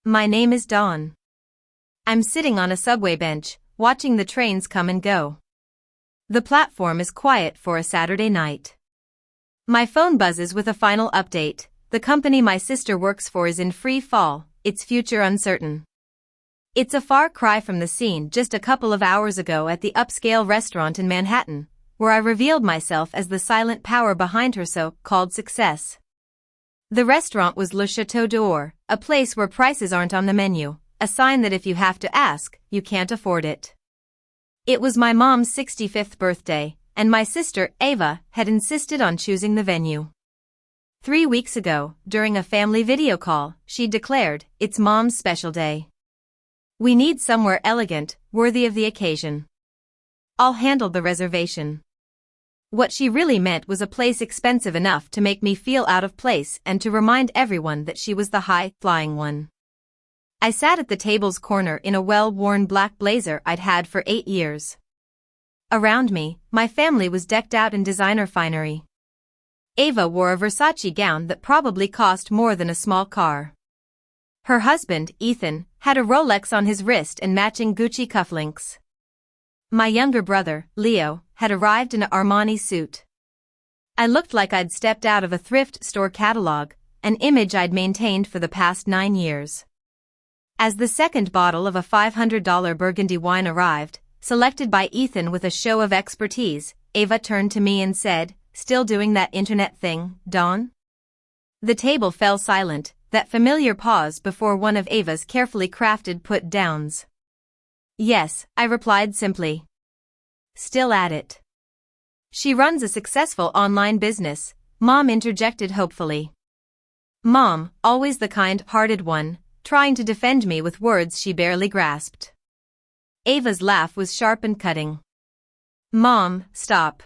My name is Dawn. I'm sitting on a subway bench, watching the trains come and go. The platform is quiet for a Saturday night. My phone buzzes with a final update. The company my sister works for is in free fall, its future uncertain. It's a far cry from the scene just a couple of hours ago at the upscale restaurant in Manhattan, where I revealed myself as the silent power behind her so-called success. The restaurant was Le Chateau d'Or, a place where prices aren't on the menu, a sign that if you have to ask, you can't afford it. It was my mom's 65th birthday, and my sister, Ava, had insisted on choosing the venue. 3 weeks ago, during a family video call, she declared, "It's Mom's special day. We need somewhere elegant, worthy of the occasion. I'll handle the reservation." What she really meant was a place expensive enough to make me feel out of place and to remind everyone that she was the high-flying one. I sat at the table's corner in a well-worn black blazer I'd had for 8 years. Around me, my family was decked out in designer finery. Ava wore a Versace gown that probably cost more than a small car. Her husband, Ethan, had a Rolex on his wrist and matching Gucci cufflinks. My younger brother, Leo, had arrived in an Armani suit. I looked like I'd stepped out of a thrift store catalog, an image I'd maintained for the past 9 years. As the second bottle of a $500 Burgundy wine arrived, selected by Ethan with a show of expertise, Ava turned to me and said, "Still doing that internet thing, Dawn?" The table fell silent, that familiar pause before one of Ava's carefully crafted put-downs. "Yes," I replied simply. "Still at it." "She runs a successful online business," Mom interjected hopefully. Mom, always the kind-hearted one, trying to defend me with words she barely grasped. Ava's laugh was sharp and cutting. "Mom, stop.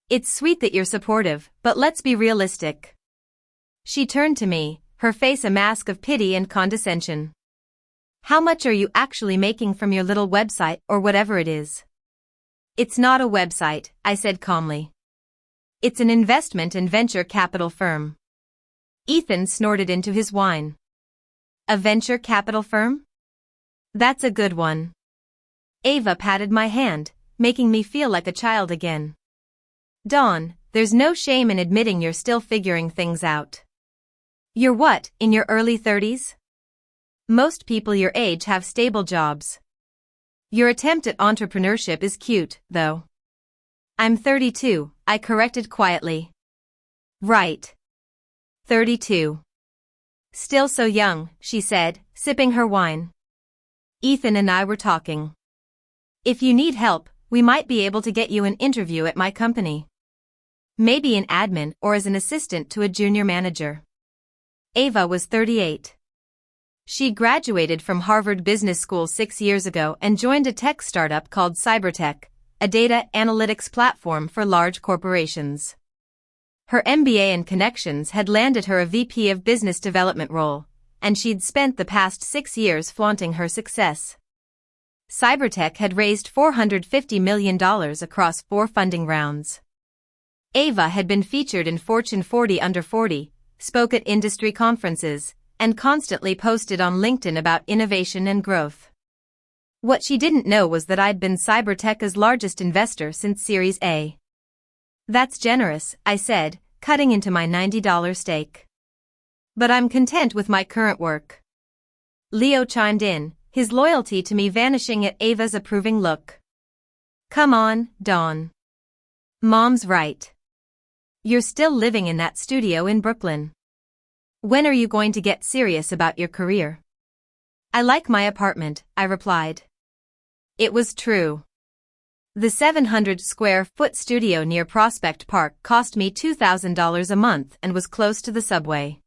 It's sweet that you're supportive, but let's be realistic." She turned to me, her face a mask of pity and condescension. "How much are you actually making from your little website or whatever it is?" "It's not a website," I said calmly. "It's an investment and venture capital firm." Ethan snorted into his wine. "A venture capital firm? That's a good one." Ava patted my hand, making me feel like a child again. "Dawn, there's no shame in admitting you're still figuring things out. You're what, in your early 30s? Most people your age have stable jobs. Your attempt at entrepreneurship is cute, though." "I'm 32, I corrected quietly. "Right. 32. Still so young," she said, sipping her wine. "Ethan and I were talking. If you need help, we might be able to get you an interview at my company. Maybe in admin or as an assistant to a junior manager." Ava was 38. She graduated from Harvard Business School 6 years ago and joined a tech startup called Cybertech, a data analytics platform for large corporations. Her MBA and connections had landed her a VP of Business Development role, and she'd spent the past 6 years flaunting her success. Cybertech had raised $450 million across 4 funding rounds. Ava had been featured in Fortune 40 Under 40, spoke at industry conferences, and constantly posted on LinkedIn about innovation and growth. What she didn't know was that I'd been Cybertech's largest investor since Series A. "That's generous," I said, cutting into my $90 steak. "But I'm content with my current work." Leo chimed in, his loyalty to me vanishing at Ava's approving look. "Come on, Dawn. Mom's right. You're still living in that studio in Brooklyn. When are you going to get serious about your career?" "I like my apartment," I replied. It was true. The 700-square-foot studio near Prospect Park cost me $2,000 a month and was close to the subway.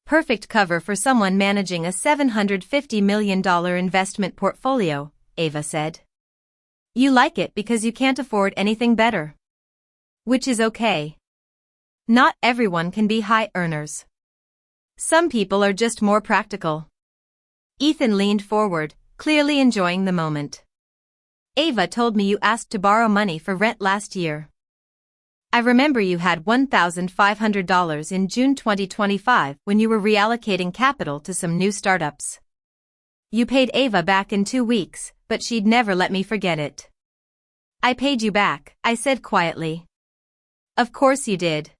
Perfect cover for someone managing a $750 million investment portfolio, Ava said. "You like it because you can't afford anything better." Which is okay. Not everyone can be high earners. Some people are just more practical. Ethan leaned forward, clearly enjoying the moment. "Ava told me you asked to borrow money for rent last year." I remember you had $1,500 in June 2025 when you were reallocating capital to some new startups. You paid Ava back in 2 weeks, but she'd never let me forget it. I paid you back, I said quietly. Of course you did.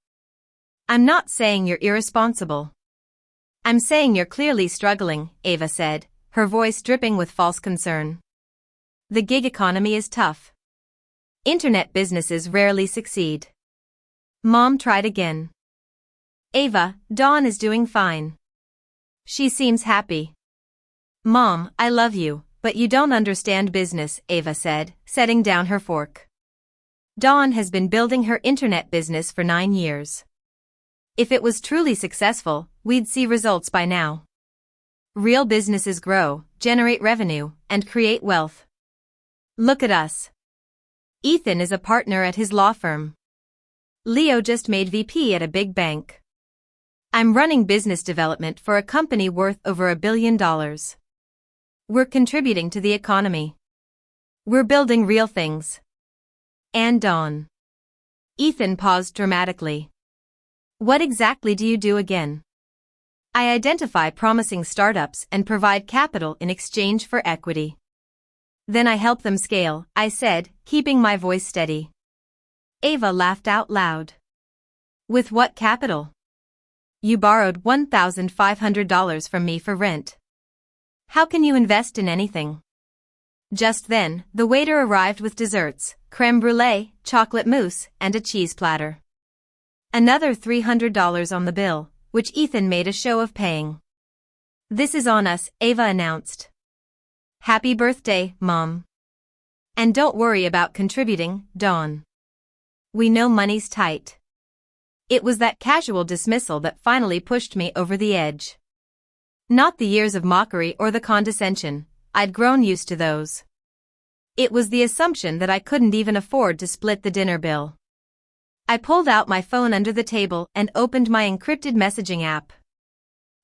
I'm not saying you're irresponsible. I'm saying you're clearly struggling, Ava said, her voice dripping with false concern. The gig economy is tough. Internet businesses rarely succeed. Mom tried again. Ava, Dawn is doing fine. She seems happy. Mom, I love you, but you don't understand business, Ava said, setting down her fork. Dawn has been building her internet business for 9 years. If it was truly successful, we'd see results by now. Real businesses grow, generate revenue, and create wealth. Look at us. Ethan is a partner at his law firm. Leo just made VP at a big bank. I'm running business development for a company worth over $1 billion. We're contributing to the economy. We're building real things. And Dawn. Ethan paused dramatically. What exactly do you do again? I identify promising startups and provide capital in exchange for equity. Then I help them scale, I said, keeping my voice steady. Ava laughed out loud. With what capital? You borrowed $1,500 from me for rent. How can you invest in anything? Just then, the waiter arrived with desserts, creme brulee, chocolate mousse, and a cheese platter. Another $300 on the bill, which Ethan made a show of paying. This is on us, Ava announced. Happy birthday, Mom. And don't worry about contributing, Dawn. We know money's tight. It was that casual dismissal that finally pushed me over the edge. Not the years of mockery or the condescension, I'd grown used to those. It was the assumption that I couldn't even afford to split the dinner bill. I pulled out my phone under the table and opened my encrypted messaging app.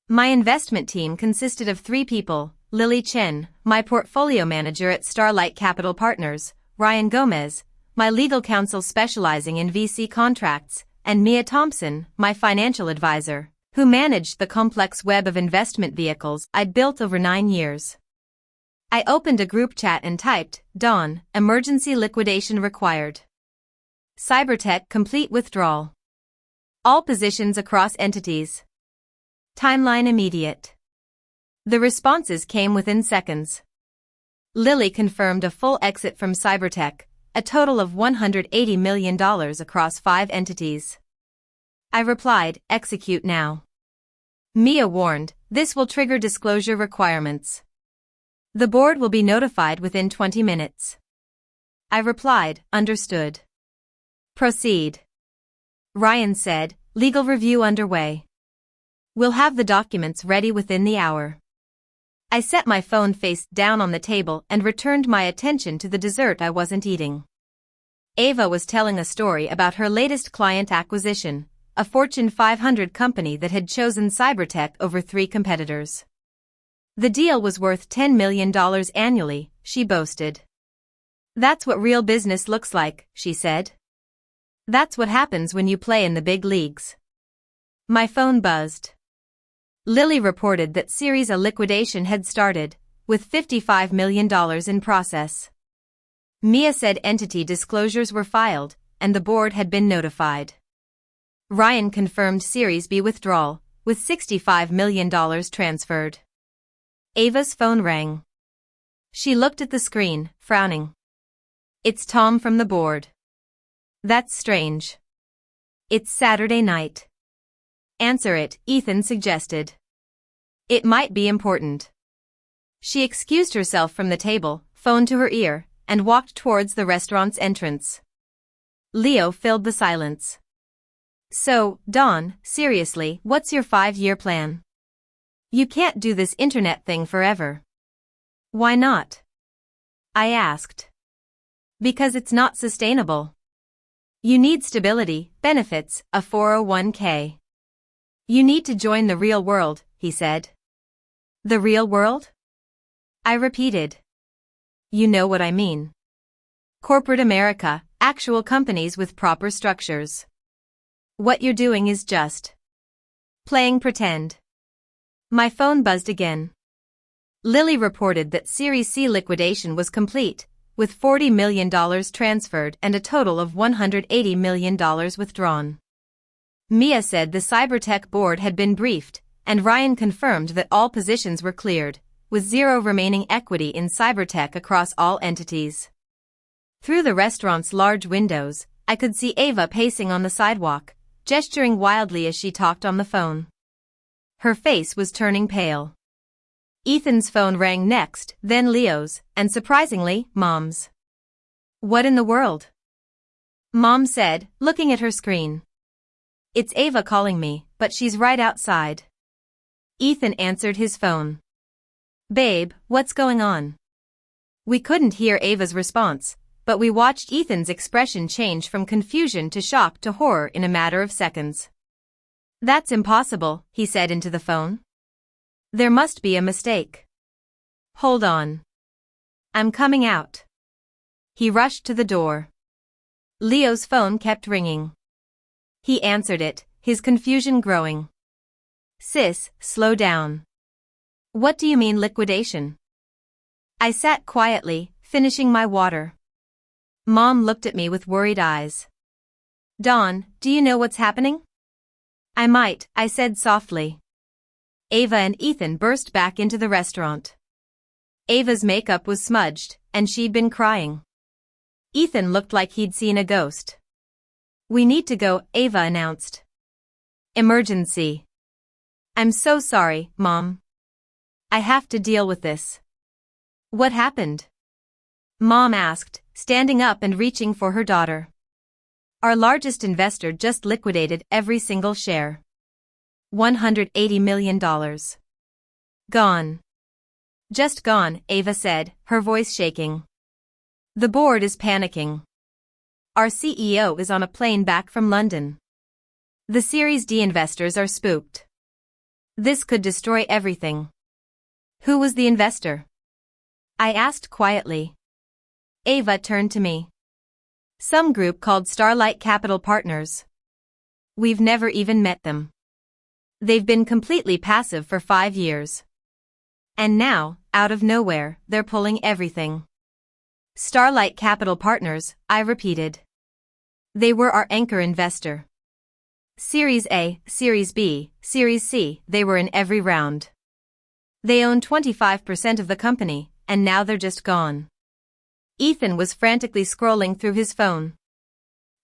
My investment team consisted of 3 people, Lily Chen, my portfolio manager at Starlight Capital Partners, Ryan Gomez, my legal counsel specializing in VC contracts, and Mia Thompson, my financial advisor, who managed the complex web of investment vehicles I'd built over 9 years. I opened a group chat and typed, Dawn, emergency liquidation required. Cybertech complete withdrawal. All positions across entities. Timeline immediate. The responses came within seconds. Lily confirmed a full exit from Cybertech, a total of $180 million across 5 entities. I replied, execute now. Mia warned, this will trigger disclosure requirements. The board will be notified within 20 minutes. I replied, understood. Proceed. Ryan said, legal review underway. We'll have the documents ready within the hour. I set my phone face down on the table and returned my attention to the dessert I wasn't eating. Ava was telling a story about her latest client acquisition, a Fortune 500 company that had chosen Cybertech over 3 competitors. The deal was worth $10 million annually, she boasted. That's what real business looks like, she said. That's what happens when you play in the big leagues. My phone buzzed. Lily reported that Series A liquidation had started, with $55 million in process. Mia said entity disclosures were filed, and the board had been notified. Ryan confirmed Series B withdrawal, with $65 million transferred. Ava's phone rang. She looked at the screen, frowning. It's Tom from the board. That's strange. It's Saturday night. Answer it, Ethan suggested. It might be important. She excused herself from the table, phone to her ear, and walked towards the restaurant's entrance. Leo filled the silence. So, Dawn, seriously, what's your 5-year plan? You can't do this internet thing forever. Why not? I asked. Because it's not sustainable. You need stability, benefits, a 401k. You need to join the real world, he said. The real world? I repeated. You know what I mean. Corporate America, actual companies with proper structures. What you're doing is just playing pretend. My phone buzzed again. Lily reported that Series C liquidation was complete, with $40 million transferred and a total of $180 million withdrawn. Mia said the Cybertech board had been briefed, and Ryan confirmed that all positions were cleared, with zero remaining equity in Cybertech across all entities. Through the restaurant's large windows, I could see Ava pacing on the sidewalk, gesturing wildly as she talked on the phone. Her face was turning pale. Ethan's phone rang next, then Leo's, and surprisingly, Mom's. "What in the world?" Mom said, looking at her screen. "It's Ava calling me, but she's right outside." Ethan answered his phone. "Babe, what's going on?" We couldn't hear Ava's response, but we watched Ethan's expression change from confusion to shock to horror in a matter of seconds. "That's impossible," he said into the phone. "There must be a mistake. Hold on. I'm coming out." He rushed to the door. Leo's phone kept ringing. He answered it, his confusion growing. "Sis, slow down. What do you mean liquidation?" I sat quietly, finishing my water. Mom looked at me with worried eyes. "Dawn, do you know what's happening?" "I might," I said softly. Ava and Ethan burst back into the restaurant. Ava's makeup was smudged, and she'd been crying. Ethan looked like he'd seen a ghost. "We need to go," Ava announced. "Emergency." "I'm so sorry, Mom. I have to deal with this." "What happened?" Mom asked, standing up and reaching for her daughter. "Our largest investor just liquidated every single share. $180 million. Gone." "Just gone," Ava said, her voice shaking. "The board is panicking. Our CEO is on a plane back from London. The Series D investors are spooked. This could destroy everything." "Who was the investor?" I asked quietly. Ava turned to me. "Some group called Starlight Capital Partners. We've never even met them. They've been completely passive for 5 years. And now, out of nowhere, they're pulling everything." "Starlight Capital Partners," I repeated. "They were our anchor investor. Series A, Series B, Series C, they were in every round. They own 25% of the company, and now they're just gone." Ethan was frantically scrolling through his phone.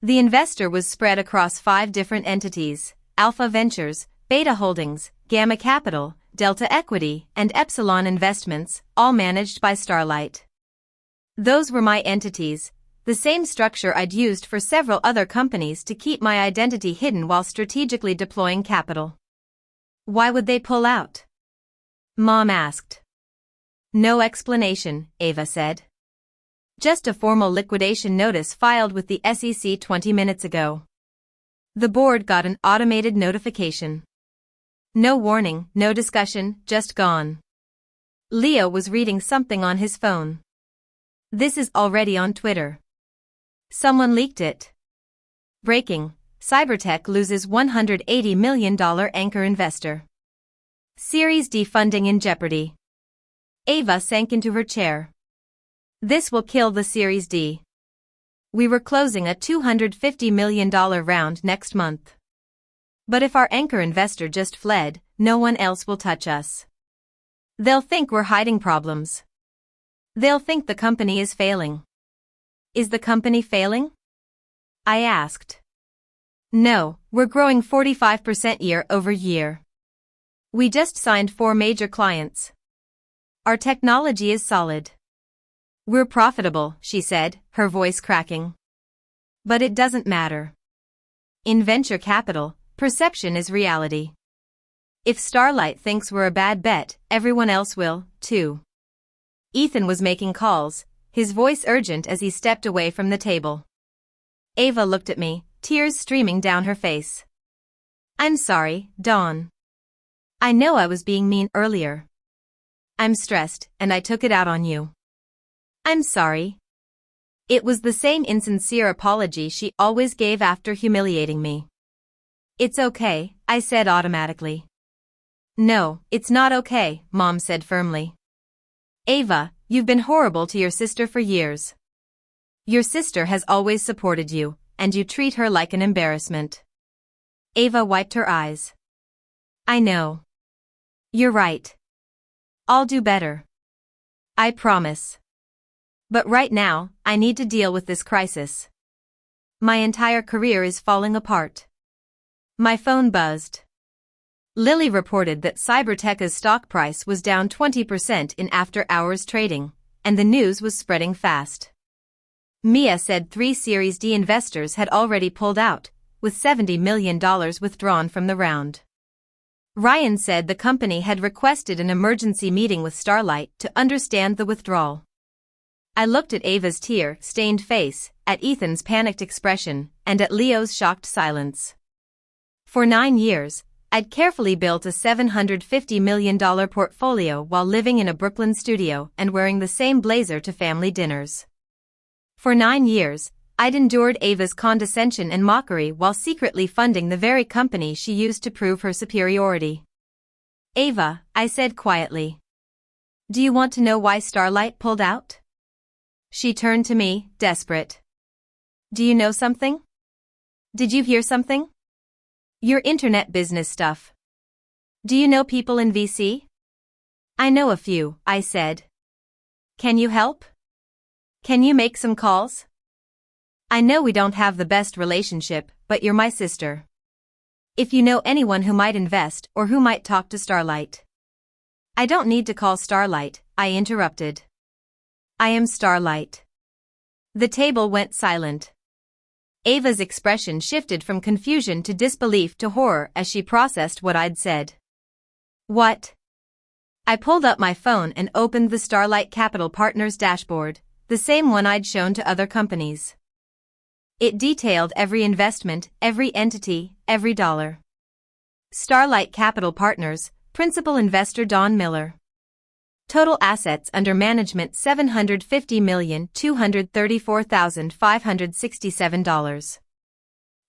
The investor was spread across 5 different entities: Alpha Ventures, Beta Holdings, Gamma Capital, Delta Equity, and Epsilon Investments, all managed by Starlight. Those were my entities, the same structure I'd used for several other companies to keep my identity hidden while strategically deploying capital. "Why would they pull out?" Mom asked. "No explanation," Ava said. "Just a formal liquidation notice filed with the SEC 20 minutes ago." The board got an automated notification. No warning, no discussion, just gone. Leo was reading something on his phone. "This is already on Twitter. Someone leaked it. Breaking: Cybertech loses $180 million anchor investor. Series D funding in jeopardy." Ava sank into her chair. "This will kill the Series D. We were closing a $250 million round next month. But if our anchor investor just fled, no one else will touch us. They'll think we're hiding problems. They'll think the company is failing." "Is the company failing?" I asked. "No, we're growing 45% year over year. We just signed 4 major clients. Our technology is solid. We're profitable," she said, her voice cracking. "But it doesn't matter. In venture capital, perception is reality. If Starlight thinks we're a bad bet, everyone else will, too." Ethan was making calls, his voice urgent as he stepped away from the table. Ava looked at me, tears streaming down her face. "I'm sorry, Dawn. I know I was being mean earlier. I'm stressed, and I took it out on you. I'm sorry." It was the same insincere apology she always gave after humiliating me. "It's okay," I said automatically. "No, it's not okay," Mom said firmly. "Ava, you've been horrible to your sister for years. Your sister has always supported you, and you treat her like an embarrassment." Ava wiped her eyes. "I know. You're right. I'll do better. I promise. But right now, I need to deal with this crisis. My entire career is falling apart." My phone buzzed. Lily reported that Cybertecha's stock price was down 20% in after-hours trading, and the news was spreading fast. Mia said 3 Series D investors had already pulled out, with $70 million withdrawn from the round. Ryan said the company had requested an emergency meeting with Starlight to understand the withdrawal. I looked at Ava's tear-stained face, at Ethan's panicked expression, and at Leo's shocked silence. For 9 years, I'd carefully built a $750 million portfolio while living in a Brooklyn studio and wearing the same blazer to family dinners. For 9 years, I'd endured Ava's condescension and mockery while secretly funding the very company she used to prove her superiority. "Ava," I said quietly. "Do you want to know why Starlight pulled out?" She turned to me, desperate. "Do you know something? Did you hear something? Your internet business stuff. Do you know people in VC?" "I know a few," I said. "Can you help? Can you make some calls? I know we don't have the best relationship, but you're my sister. If you know anyone who might invest or who might talk to Starlight." "I don't need to call Starlight," I interrupted. "I am Starlight." The table went silent. Ava's expression shifted from confusion to disbelief to horror as she processed what I'd said. "What?" I pulled up my phone and opened the Starlight Capital Partners dashboard, the same one I'd shown to other companies. It detailed every investment, every entity, every dollar. Starlight Capital Partners, principal investor Don Miller. Total assets under management $750,234,567.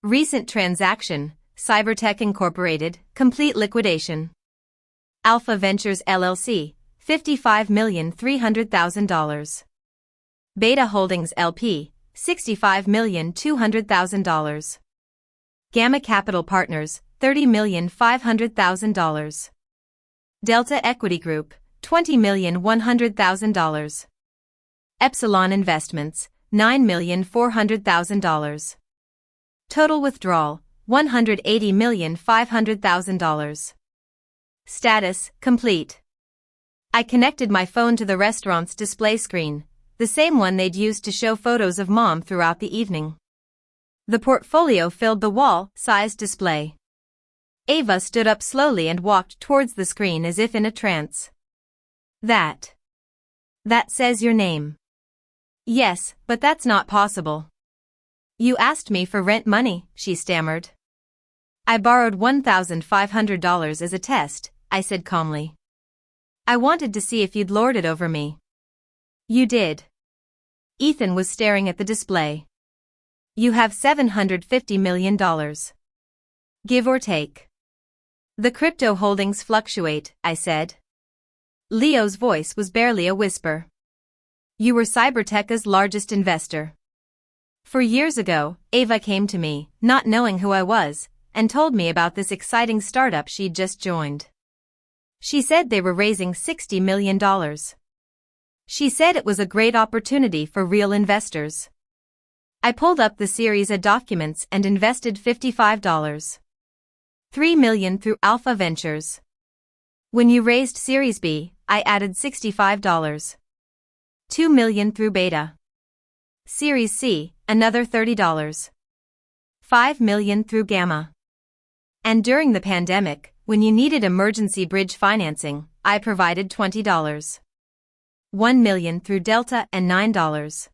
Recent transaction, Cybertech Incorporated, complete liquidation. Alpha Ventures LLC, $55,300,000. Beta Holdings LP, $65,200,000. Gamma Capital Partners, $30,500,000. Delta Equity Group, $20,100,000. Epsilon Investments, $9,400,000. Total withdrawal, $180,500,000. Status, complete. I connected my phone to the restaurant's display screen, the same one they'd used to show photos of Mom throughout the evening. The portfolio filled the wall-sized display. Ava stood up slowly and walked towards the screen as if in a trance. That says your name." "Yes, but that's not possible." "You asked me for rent money," she stammered. "I borrowed $1,500 as a test," I said calmly. "I wanted to see if you'd lord it over me." "You did." Ethan was staring at the display. "You have $750 million. Give or take." "The crypto holdings fluctuate," I said. Leo's voice was barely a whisper. "You were Cybertecha's largest investor. 4 years ago, Ava came to me, not knowing who I was, and told me about this exciting startup she'd just joined. She said they were raising $60 million. She said it was a great opportunity for real investors. I pulled up the Series A documents and invested $55. $3 million through Alpha Ventures. When you raised Series B, I added $65. $2 million through Beta. Series C, another $30. $5 million through Gamma. And during the pandemic, when you needed emergency bridge financing, I provided $20. $1 million through Delta and $9.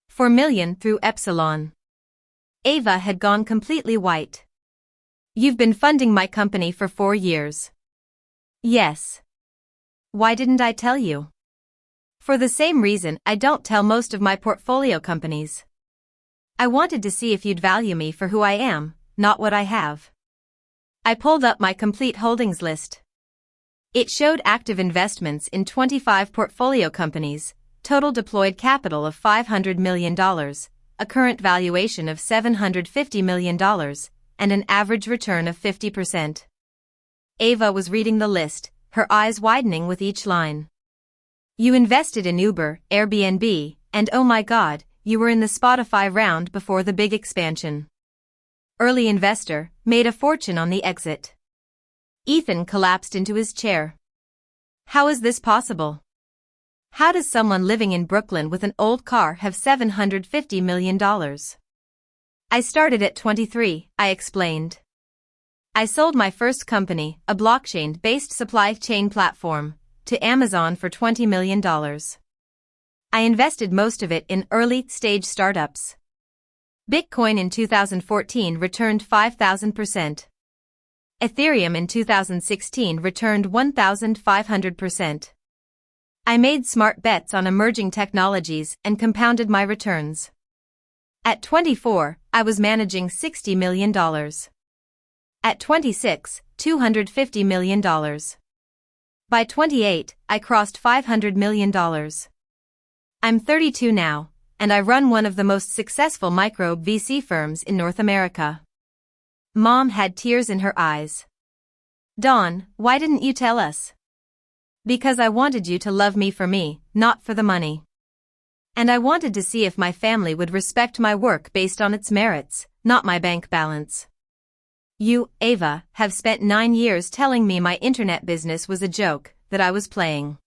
$4 million through Epsilon." Ava had gone completely white. "You've been funding my company for 4 years." "Yes. Why didn't I tell you?" For the same reason I don't tell most of my portfolio companies. I wanted to see if you'd value me for who I am, not what I have. I pulled up my complete holdings list. It showed active investments in 25 portfolio companies, total deployed capital of $500 million, a current valuation of $750 million, and an average return of 50%. Ava was reading the list, her eyes widening with each line. You invested in Uber, Airbnb, and oh my god, you were in the Spotify round before the big expansion. Early investor, made a fortune on the exit. Ethan collapsed into his chair. How is this possible? How does someone living in Brooklyn with an old car have $750 million? I started at 23, I explained. I sold my first company, a blockchain-based supply chain platform, to Amazon for $20 million. I invested most of it in early-stage startups. Bitcoin in 2014 returned 5,000%. Ethereum in 2016 returned 1,500%. I made smart bets on emerging technologies and compounded my returns. At 24, I was managing $60 million. At 26, $250 million. By 28, I crossed $500 million. I'm 32 now, and I run one of the most successful micro VC firms in North America. Mom had tears in her eyes. Dawn, why didn't you tell us? Because I wanted you to love me for me, not for the money. And I wanted to see if my family would respect my work based on its merits, not my bank balance. You, Ava, have spent 9 years telling me my internet business was a joke, that I was playing.